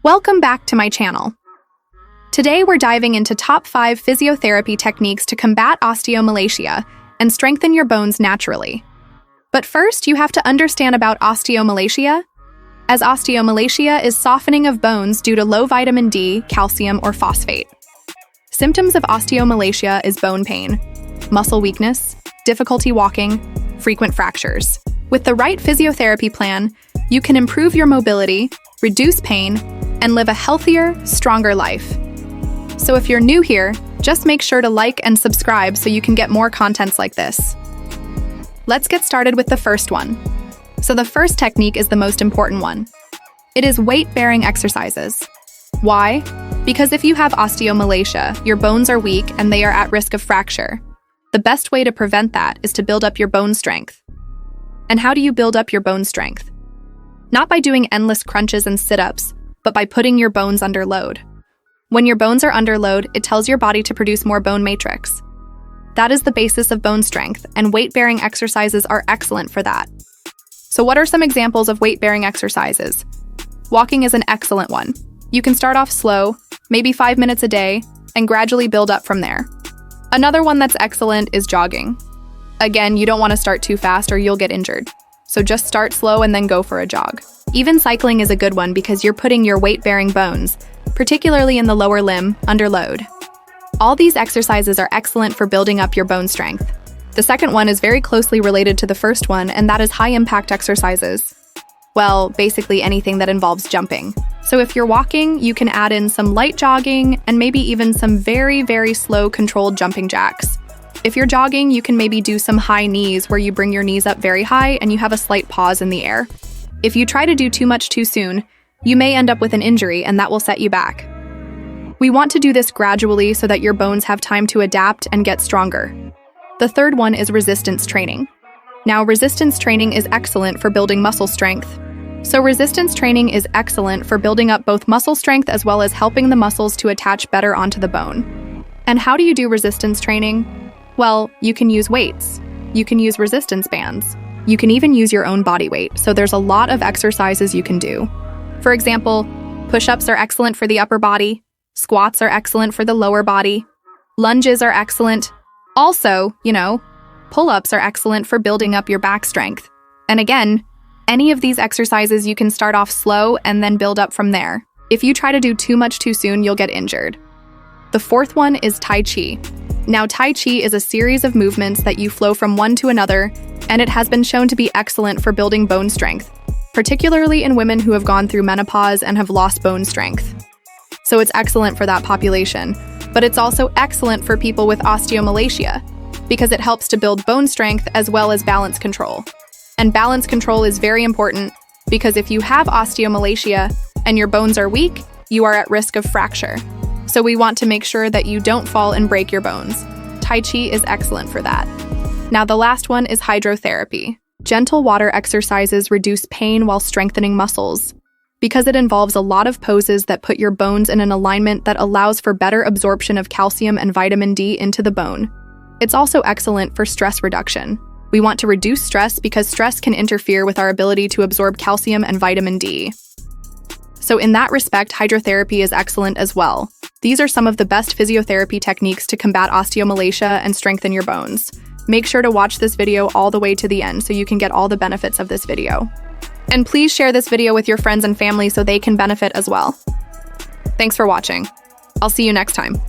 Welcome back to my channel. Today we're diving into top 5 physiotherapy techniques to combat osteomalacia and strengthen your bones naturally. But first, you have to understand about osteomalacia, as osteomalacia is softening of bones due to low vitamin D, calcium, or phosphate. Symptoms of osteomalacia is bone pain, muscle weakness, difficulty walking, frequent fractures. With the right physiotherapy plan, you can improve your mobility, reduce pain, and live a healthier, stronger life. So if you're new here, just make sure to like and subscribe so you can get more contents like this. Let's get started with the first one. So the first technique is the most important one. It is weight-bearing exercises. Why? Because if you have osteomalacia, your bones are weak and they are at risk of fracture. The best way to prevent that is to build up your bone strength. And how do you build up your bone strength? Not by doing endless crunches and sit-ups, but by putting your bones under load. When your bones are under load, it tells your body to produce more bone matrix. That is the basis of bone strength, and weight-bearing exercises are excellent for that. So what are some examples of weight-bearing exercises? Walking is an excellent one. You can start off slow, maybe 5 minutes a day, and gradually build up from there. Another one that's excellent is jogging. Again, you don't want to start too fast or you'll get injured. So just start slow and then go for a jog. Even cycling is a good one because you're putting your weight-bearing bones, particularly in the lower limb, under load. All these exercises are excellent for building up your bone strength. The second one is very closely related to the first one, and that is high-impact exercises. Well, basically anything that involves jumping. So if you're walking, you can add in some light jogging and maybe even some very, very slow controlled jumping jacks. If you're jogging, you can maybe do some high knees where you bring your knees up very high and you have a slight pause in the air. If you try to do too much too soon, you may end up with an injury and that will set you back. We want to do this gradually so that your bones have time to adapt and get stronger. The third one is resistance training. Now, resistance training is excellent for building muscle strength. So resistance training is excellent for building up both muscle strength as well as helping the muscles to attach better onto the bone. And how do you do resistance training? Well, you can use weights. You can use resistance bands. You can even use your own body weight, so there's a lot of exercises you can do. For example, push-ups are excellent for the upper body, squats are excellent for the lower body, lunges are excellent. Also, pull-ups are excellent for building up your back strength. And again, any of these exercises you can start off slow and then build up from there. If you try to do too much too soon, you'll get injured. The fourth one is Tai Chi. Now, Tai Chi is a series of movements that you flow from one to another, and it has been shown to be excellent for building bone strength, particularly in women who have gone through menopause and have lost bone strength. So it's excellent for that population, but it's also excellent for people with osteomalacia because it helps to build bone strength as well as balance control. And balance control is very important because if you have osteomalacia and your bones are weak, you are at risk of fracture. So we want to make sure that you don't fall and break your bones. Tai Chi is excellent for that. Now the last one is hydrotherapy. Gentle water exercises reduce pain while strengthening muscles because it involves a lot of poses that put your bones in an alignment that allows for better absorption of calcium and vitamin D into the bone. It's also excellent for stress reduction. We want to reduce stress because stress can interfere with our ability to absorb calcium and vitamin D. So in that respect, hydrotherapy is excellent as well. These are some of the best physiotherapy techniques to combat osteomalacia and strengthen your bones. Make sure to watch this video all the way to the end so you can get all the benefits of this video. And please share this video with your friends and family so they can benefit as well. Thanks for watching. I'll see you next time.